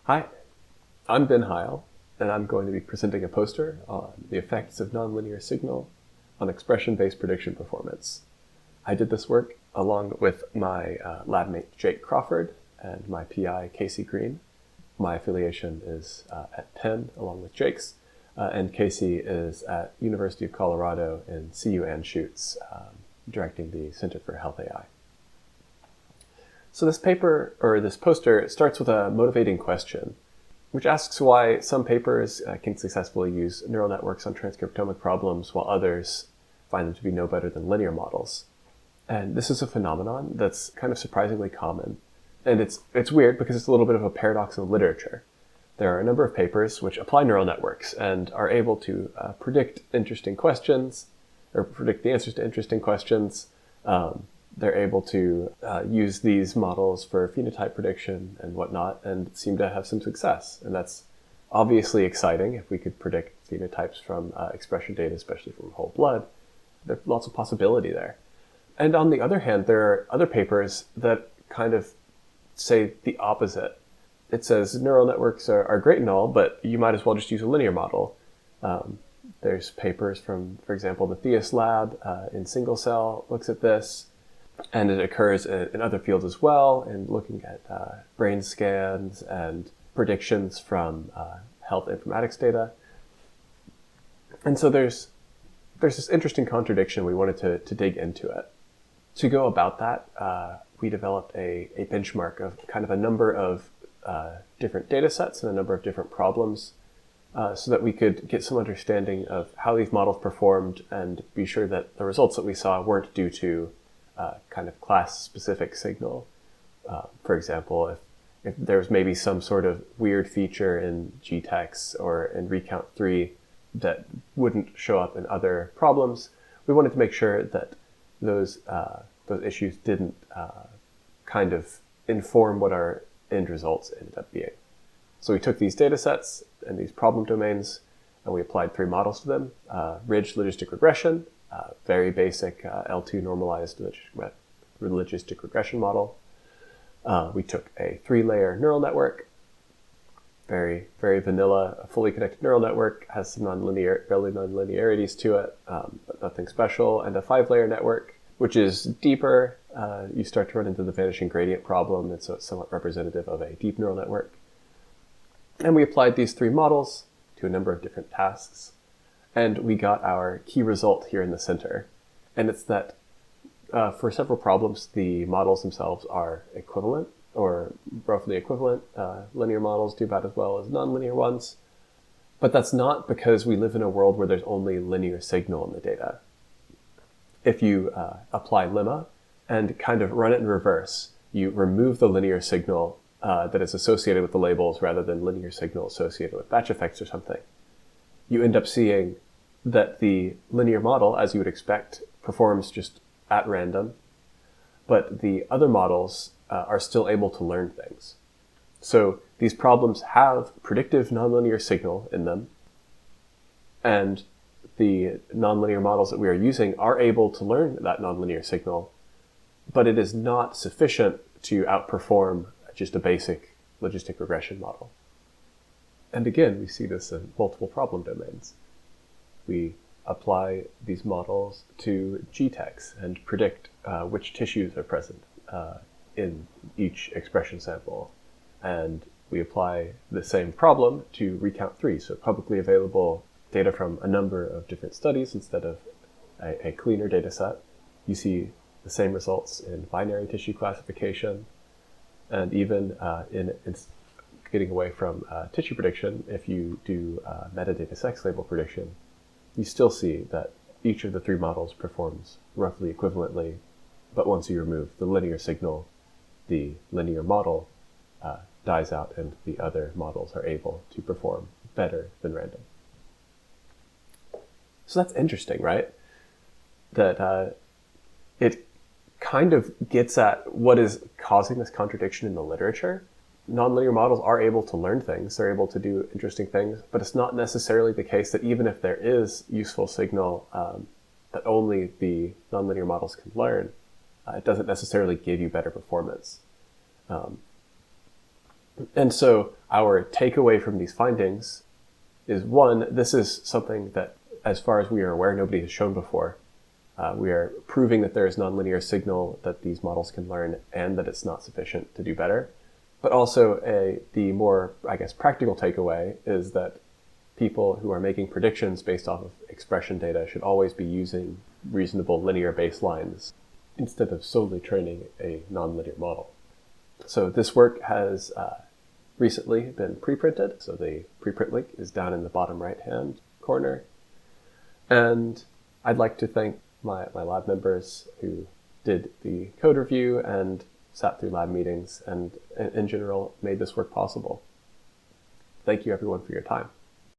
Hi, I'm Ben Heil, and I'm going to be presenting a poster on the effects of nonlinear signal on expression-based prediction performance. I did this work along with my lab mate Jake Crawford and my PI Casey Green. My affiliation is at Penn along with Jake's, and Casey is at University of Colorado in CU Anschutz, directing the Center for Health AI. So this paper, or this poster, starts with a motivating question, which asks why some papers can successfully use neural networks on transcriptomic problems while others find them to be no better than linear models. And this is a phenomenon that's kind of surprisingly common. And it's weird because it's a little bit of a paradox in the literature. There are a number of papers which apply neural networks and are able to predict interesting questions, or predict the answers to interesting questions. They're able to use these models for phenotype prediction and whatnot, and seem to have some success. And that's obviously exciting if we could predict phenotypes from expression data, especially from whole blood. There's lots of possibility there. And on the other hand, there are other papers that kind of say the opposite. It says neural networks are great and all, but you might as well just use a linear model. There's papers from, for example, the Theus lab in single cell looks at this. And it occurs in other fields as well, in looking at brain scans and predictions from health informatics data. And so there's this interesting contradiction. We wanted to dig into it. To go about that, we developed a benchmark of kind of a number of different data sets and a number of different problems so that we could get some understanding of how these models performed and be sure that the results that we saw weren't due to kind of class-specific signal. For example, if there's maybe some sort of weird feature in GTEx or in recount 3 that wouldn't show up in other problems, we wanted to make sure that those issues didn't kind of inform what our end results ended up being. So we took these data sets and these problem domains, and we applied 3 models to them. Ridge logistic regression, very basic L2 normalized logistic regression model. We took a 3-layer neural network, very, very vanilla, a fully connected neural network, has some early nonlinearities to it, but nothing special, and a 5-layer network, which is deeper. You start to run into the vanishing gradient problem, and so it's somewhat representative of a deep neural network. And we applied these 3 models to a number of different tasks. And we got our key result here in the center. And it's that for several problems, the models themselves are equivalent, or roughly equivalent. Linear models do about as well as nonlinear ones. But that's not because we live in a world where there's only linear signal in the data. If you apply lemma and kind of run it in reverse, you remove the linear signal that is associated with the labels rather than linear signal associated with batch effects or something. You end up seeing that the linear model, as you would expect, performs just at random, but the other models are still able to learn things. So these problems have predictive nonlinear signal in them, and the nonlinear models that we are using are able to learn that nonlinear signal, but it is not sufficient to outperform just a basic logistic regression model. And again, we see this in multiple problem domains. We apply these models to GTEx and predict which tissues are present in each expression sample. And we apply the same problem to recount 3, so publicly available data from a number of different studies instead of a cleaner data set. You see the same results in binary tissue classification, and even in getting away from tissue prediction, if you do metadata sex label prediction, you still see that each of the 3 models performs roughly equivalently, but once you remove the linear signal, the linear model dies out and the other models are able to perform better than random. So that's interesting, right? That it kind of gets at what is causing this contradiction in the literature. Nonlinear models are able to learn things, they're able to do interesting things, but it's not necessarily the case that even if there is useful signal that only the nonlinear models can learn, it doesn't necessarily give you better performance. And so our takeaway from these findings is, one, this is something that, as far as we are aware, nobody has shown before. We are proving that there is nonlinear signal that these models can learn and that it's not sufficient to do better. But also the more, I guess, practical takeaway is that people who are making predictions based off of expression data should always be using reasonable linear baselines instead of solely training a nonlinear model. So this work has recently been preprinted. So the preprint link is down in the bottom right-hand corner. And I'd like to thank my lab members who did the code review and sat through lab meetings and in general made this work possible. Thank you everyone for your time.